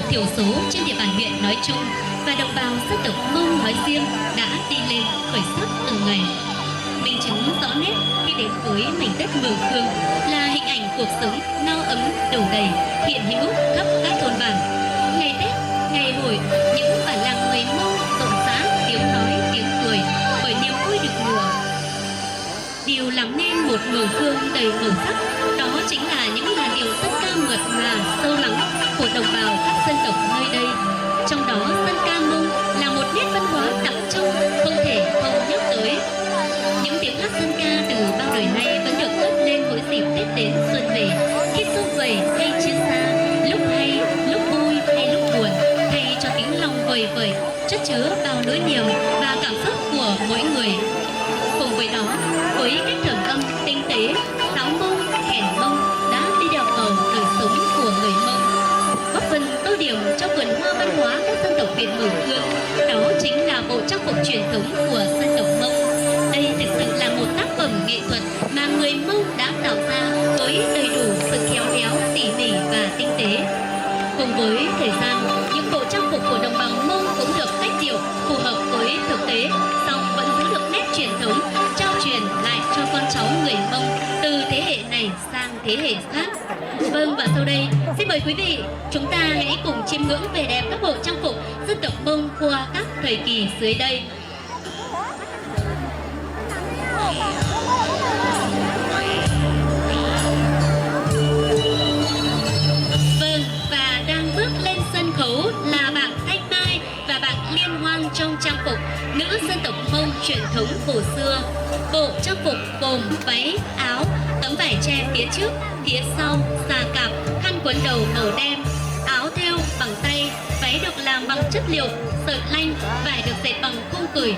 thiểu số trên địa bàn huyện nói chung và đồng bào dân tộc Mông nói riêng đã đi lên khởi sắc từng ngày. Minh chứng rõ nét khi đến với mảnh đất Mường Khương là hình ảnh cuộc sống no ấm đủ đầy hiện hữu khắp các thôn bản. Ngày Tết, ngày hội, những bản làng người Mông rộn rã tiếng nói tiếng cười bởi niềm vui được mùa. Điều làm nên một Mường Khương đầy màu sắc đó chính là những làn điệu dân ca mượt mà sâu lắng của đồng bào các dân tộc nơi đây. Trong đó dân ca Mông là một nét văn hóa đặc trưng không thể không nhắc tới. Những tiếng hát dân ca từ bao đời nay vẫn được cất lên mỗi dịp Tết đến xuân về, khi sum vầy hay chia xa, lúc hay, lúc vui hay lúc buồn, hay cho tiếng lòng vời vợi, chất chứa bao nỗi niềm và cảm xúc của mỗi người. Cùng với đó, với cách thẩm âm tinh tế, sáo Mông, kèn Mông đã đi đào vào đời sống của người Mông, góp phần tô điểm cho vườn hoa văn hóa các dân tộc Việt Mường Khương. Đó chính là bộ trang phục truyền thống của dân tộc Mông. Đây thực sự là một tác phẩm nghệ thuật mà người Mông đã tạo ra với đầy đủ sự khéo léo, tỉ mỉ và tinh tế. Cùng với thời gian, những bộ trang phục của đồng bào Mông cũng được cách điệu phù hợp với thực tế, song vẫn giữ được nét truyền thống, trao truyền lại cho con cháu người Mông từ thế hệ này sang thế hệ khác. Vâng, và sau đây xin mời quý vị chúng ta hãy cùng chiêm ngưỡng vẻ đẹp các bộ trang phục dân tộc Mông qua các thời kỳ dưới đây. Vâng, và đang bước lên sân khấu là bạn Thanh Mai và bạn Liên Hoan trong trang phục nữ dân tộc Mông truyền thống cổ xưa. Bộ trang phục gồm váy, áo, tấm vải tre phía trước, phía sau, xà cạp, khăn quấn đầu màu đen, áo thêu bằng tay, váy được làm bằng chất liệu sợi lanh, vải được dệt bằng khung cửi.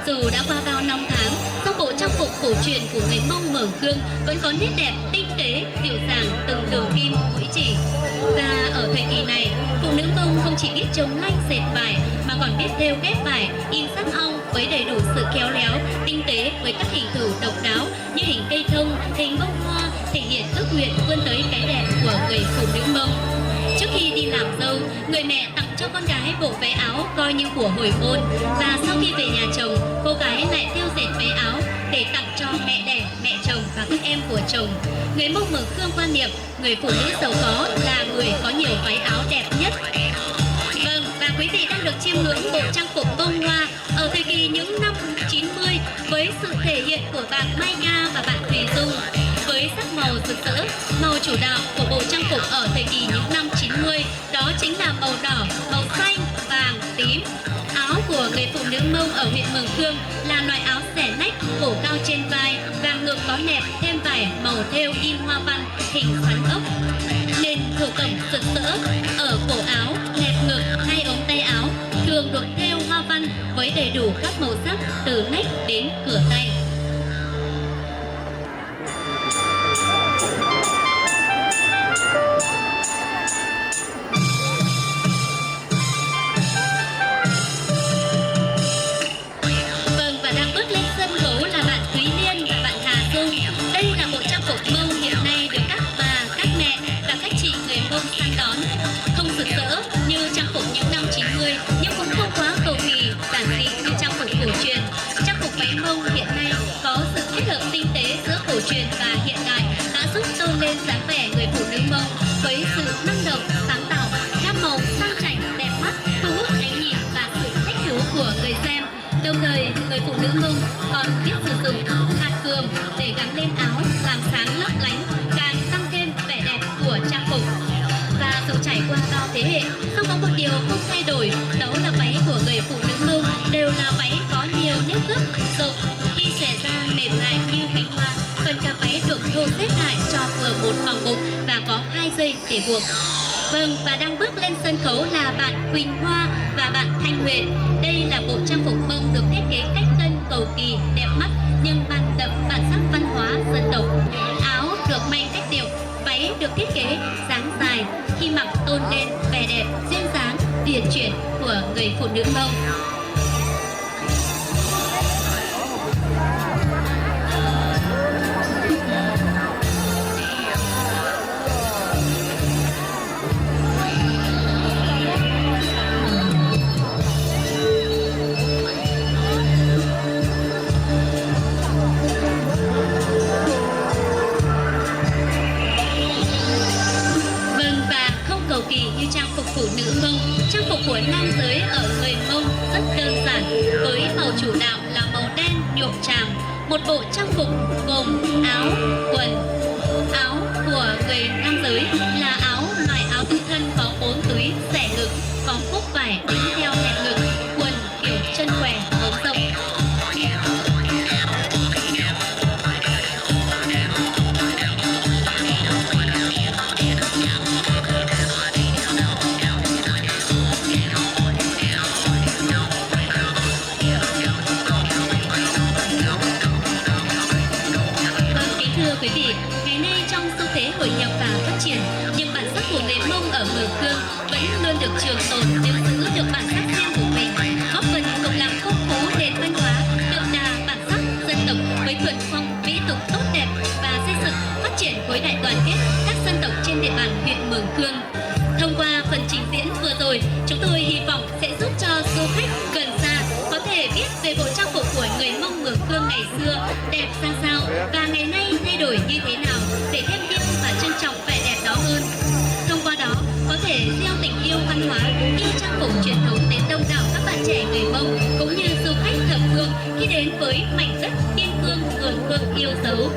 Dù đã qua bao năm tháng, song bộ trang phục cổ truyền của người Mông Mường Khương vẫn có nét đẹp tinh tế, dịu dàng từng đường kim mũi chỉ. Và ở thời kỳ này, phụ nữ Mông không chỉ biết trồng lanh dệt vải mà còn biết thêu ghép vải, in sắc ong với đầy đủ sự khéo léo, tinh tế với các hình thù độc đáo như hình cây thông, hình bông hoa, thể hiện ước nguyện vươn tới cái đẹp của người phụ nữ Mông. Trước khi đi làm dâu, người mẹ tặng cho con gái bộ váy áo coi như của hồi môn, và sau khi về nhà chồng, cô gái lại thêu dệt váy áo để tặng cho mẹ đẻ, mẹ chồng và các em của chồng. Người Mông Mường Khương quan niệm người phụ nữ giàu có là người có nhiều váy áo đẹp nhất. Vâng, và quý vị đang được chiêm ngưỡng bộ trang phục bông hoa ở thời kỳ những năm 90 với sự thể hiện của bạn Mai Nga và bạn Thùy Dung. Với sắc màu rực rỡ, màu chủ đạo của bộ trang phục ở thời kỳ những năm 90 đó chính là màu đỏ, màu xanh, vàng, tím. Áo của người phụ nữ Mông ở huyện Mường Khương là loại áo xẻ nách, cổ cao trên vai và ngực có nẹp thêm vải màu thêu in hoa văn hình xoắn ốc. Nên thổ cẩm rực rỡ ở cổ áo, nẹp ngực hay ống tay áo thường được thêu hoa văn với đầy đủ các màu sắc từ nách đến cửa tay. Truyền và hiện đại đã giúp tôn lên dáng vẻ người phụ nữ Mông với sự năng động, sáng tạo, gam màu sang chảnh, đẹp mắt, thu hút ánh nhìn và sự thích thú của người xem. Đồng thời, người phụ nữ Mông còn biết sử dụng hạt cườm để gắn lên áo làm sáng lấp lánh, càng tăng thêm vẻ đẹp của trang phục. Và dù trải qua bao thế hệ, không có một điều không thay đổi, đó là váy của người phụ nữ Mông đều là váy có nhiều nếp gấp rộng, khi xẻ ra mềm mại như cánh hoa. Phần cả váy được thô xếp lại cho vừa một vòng bụng và có 2 dây để buộc. Vâng, và đang bước lên sân khấu là bạn Quỳnh Hoa và bạn Thanh Huyền. Đây là bộ trang phục Mông được thiết kế cách tân, cầu kỳ, đẹp mắt nhưng mang đậm bản sắc văn hóa dân tộc. Áo được may cách điệu, váy được thiết kế dáng dài, khi mặc tôn lên vẻ đẹp duyên dáng, uyển chuyển của người phụ nữ Mông. phụ nữ Mông. Trang phục của nam giới ở người Mông rất đơn giản, với màu chủ đạo là màu đen nhuộm tràm. Một bộ trang phục gồm áo, quần. Áo của người nam giới là áo loại áo tự thân có 4 túi xẻ ngực, có cúc vải đính theo hẹp ngực, quần kiểu chân què ống rộng. Thưa quý vị, ngày nay trong xu thế hội nhập và phát triển, nhưng bản sắc của người Mông ở Mường Khương vẫn luôn được trường tồn, nhưng giữ được bản sắc riêng của mình, góp phần cùng làm phong phú nền văn hóa, đậm đà bản sắc dân tộc với thuần phong mỹ tục tốt đẹp và xây dựng phát triển khối đại đoàn kết các dân tộc trên địa bàn huyện Mường Khương. Thông qua phần trình diễn vừa rồi, chúng tôi hy vọng sẽ giúp cho du khách gần xa có thể biết về bộ trang phục của người Mông Mường Khương ngày xưa đẹp ra sao và ngày nay thay đổi như thế nào để thêm yêu và trân trọng vẻ đẹp đó hơn. Thông qua đó, có thể gieo tình yêu văn hóa, yêu trang phục truyền thống đến đông đảo các bạn trẻ người Mông cũng như du khách thập phương khi đến với mảnh đất biên cương Mường Khương yêu dấu.